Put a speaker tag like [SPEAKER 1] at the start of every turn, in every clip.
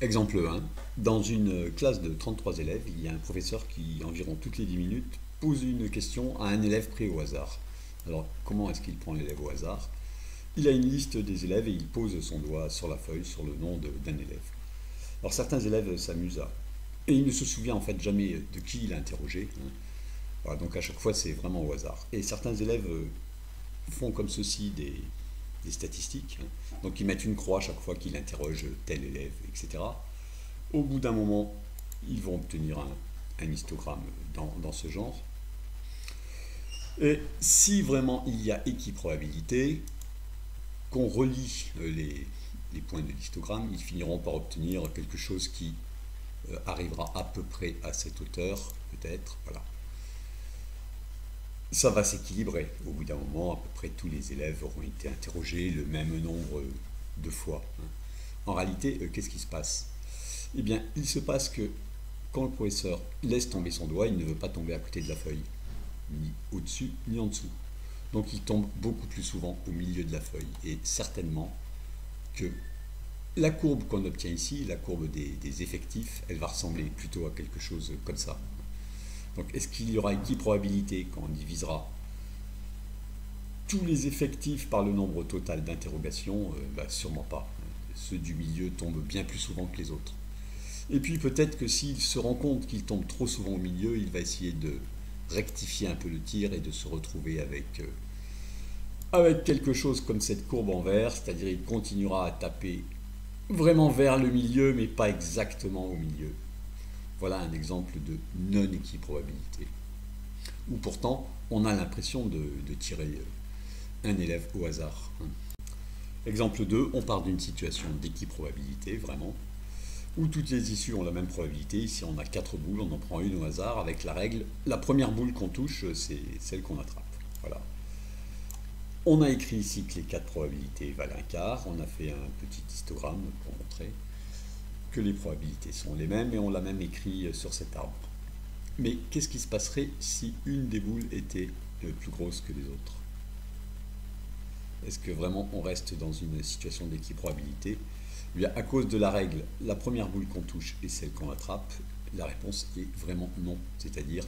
[SPEAKER 1] Exemple 1. Dans une classe de 33 élèves, il y a un professeur qui, environ toutes les 10 minutes, pose une question à un élève pris au hasard. Alors, comment est-ce qu'il prend l'élève au hasard? Il a une liste des élèves et il pose son doigt sur la feuille, sur le nom d'un élève. Alors, certains élèves s'amusent à... Et il ne se souvient en fait jamais de qui il a interrogé. Voilà, donc à chaque fois, c'est vraiment au hasard. Et certains élèves font comme ceci des statistiques. Donc, ils mettent une croix chaque fois qu'il interroge tel élève, etc. Au bout d'un moment, ils vont obtenir un histogramme dans ce genre. Et si vraiment il y a équiprobabilité, qu'on relie les points de l'histogramme, ils finiront par obtenir quelque chose qui arrivera à peu près à cette hauteur, peut-être. Voilà. Ça va s'équilibrer. Au bout d'un moment, à peu près tous les élèves auront été interrogés le même nombre de fois. En réalité, qu'est-ce qui se passe? Eh bien, il se passe que quand le professeur laisse tomber son doigt, il ne veut pas tomber à côté de la feuille, ni au-dessus, ni en dessous. Donc il tombe beaucoup plus souvent au milieu de la feuille. Et certainement que la courbe qu'on obtient ici, la courbe des effectifs, elle va ressembler plutôt à quelque chose comme ça. Donc est-ce qu'il y aura équiprobabilité quand on divisera tous les effectifs par le nombre total d'interrogations? Sûrement pas. Ceux du milieu tombent bien plus souvent que les autres. Et puis peut-être que s'il se rend compte qu'il tombe trop souvent au milieu, il va essayer de rectifier un peu le tir et de se retrouver avec quelque chose comme cette courbe en vert, c'est-à-dire il continuera à taper vraiment vers le milieu, mais pas exactement au milieu. Voilà un exemple de non-équiprobabilité. Où pourtant, on a l'impression de tirer un élève au hasard. Exemple 2, on part d'une situation d'équiprobabilité, vraiment, où toutes les issues ont la même probabilité. Ici, on a 4 boules, on en prend une au hasard avec la règle. La première boule qu'on touche, c'est celle qu'on attrape. Voilà. On a écrit ici que les 4 probabilités valent un quart. On a fait un petit histogramme pour montrer que les probabilités sont les mêmes et on l'a même écrit sur cet arbre. Mais qu'est-ce qui se passerait si une des boules était plus grosse que les autres? Est-ce que vraiment on reste dans une situation d'équiprobabilité? Eh bien, à cause de la règle, la première boule qu'on touche est celle qu'on attrape, la réponse est vraiment non. C'est-à-dire,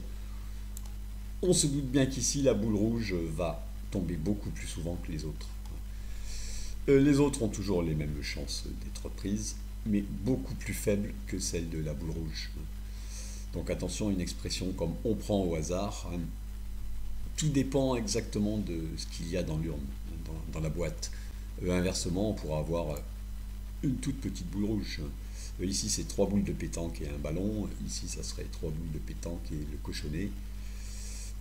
[SPEAKER 1] on se doute bien qu'ici, la boule rouge va tomber beaucoup plus souvent que les autres. Les autres ont toujours les mêmes chances d'être prises, mais beaucoup plus faibles que celle de la boule rouge. Donc attention, une expression comme on prend au hasard, tout dépend exactement de ce qu'il y a dans l'urne, dans la boîte. Inversement, on pourra avoir une toute petite boule rouge. Ici, c'est 3 boules de pétanque et un ballon. Ici, ça serait 3 boules de pétanque et le cochonnet.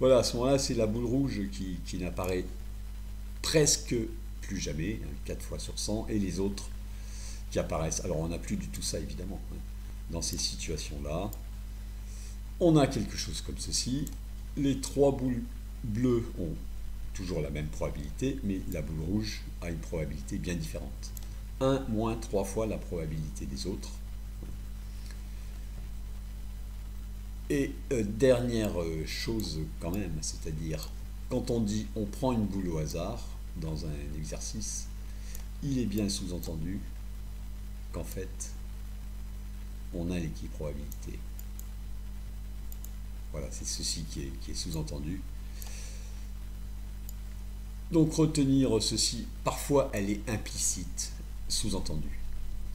[SPEAKER 1] Voilà, à ce moment-là, c'est la boule rouge qui n'apparaît presque plus jamais, 4 fois sur 100, et les autres qui apparaissent. Alors, on n'a plus du tout ça, évidemment. Dans ces situations-là, on a quelque chose comme ceci. Les 3 boules bleues ont toujours la même probabilité, mais la boule rouge a une probabilité bien différente. 1 moins 3 fois la probabilité des autres. Et dernière chose quand même, c'est-à-dire quand on dit on prend une boule au hasard dans un exercice, il est bien sous-entendu qu'en fait on a l'équiprobabilité. Voilà, c'est ceci qui est sous-entendu. Donc retenir ceci, parfois elle est implicite, sous-entendue.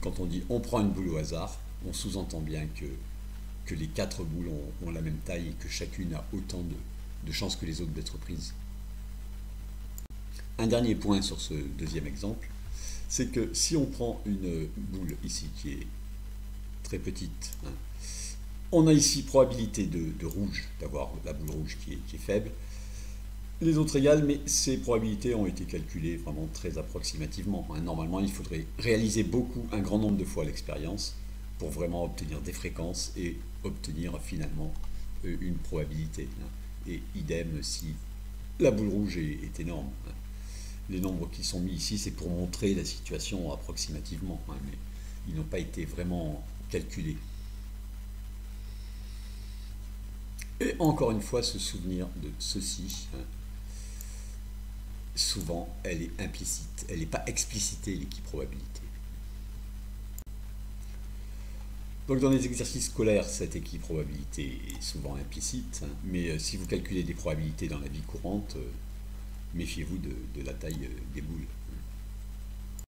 [SPEAKER 1] Quand on dit on prend une boule au hasard, on sous-entend bien que les 4 boules ont la même taille et que chacune a autant de chances que les autres d'être prises. Un dernier point sur ce deuxième exemple, c'est que si on prend une boule ici qui est très petite, on a ici probabilité de rouge, d'avoir la boule rouge qui est faible, les autres égales, mais ces probabilités ont été calculées vraiment très approximativement. Normalement, il faudrait réaliser un grand nombre de fois l'expérience pour vraiment obtenir des fréquences et obtenir finalement une probabilité. Et idem si la boule rouge est énorme. Les nombres qui sont mis ici, c'est pour montrer la situation approximativement, mais ils n'ont pas été vraiment calculés. Et encore une fois, se souvenir de ceci. Souvent, elle est implicite, elle n'est pas explicitée, l'équiprobabilité. Donc dans les exercices scolaires, cette équiprobabilité est souvent implicite, hein, mais si vous calculez des probabilités dans la vie courante, méfiez-vous de la taille des boules.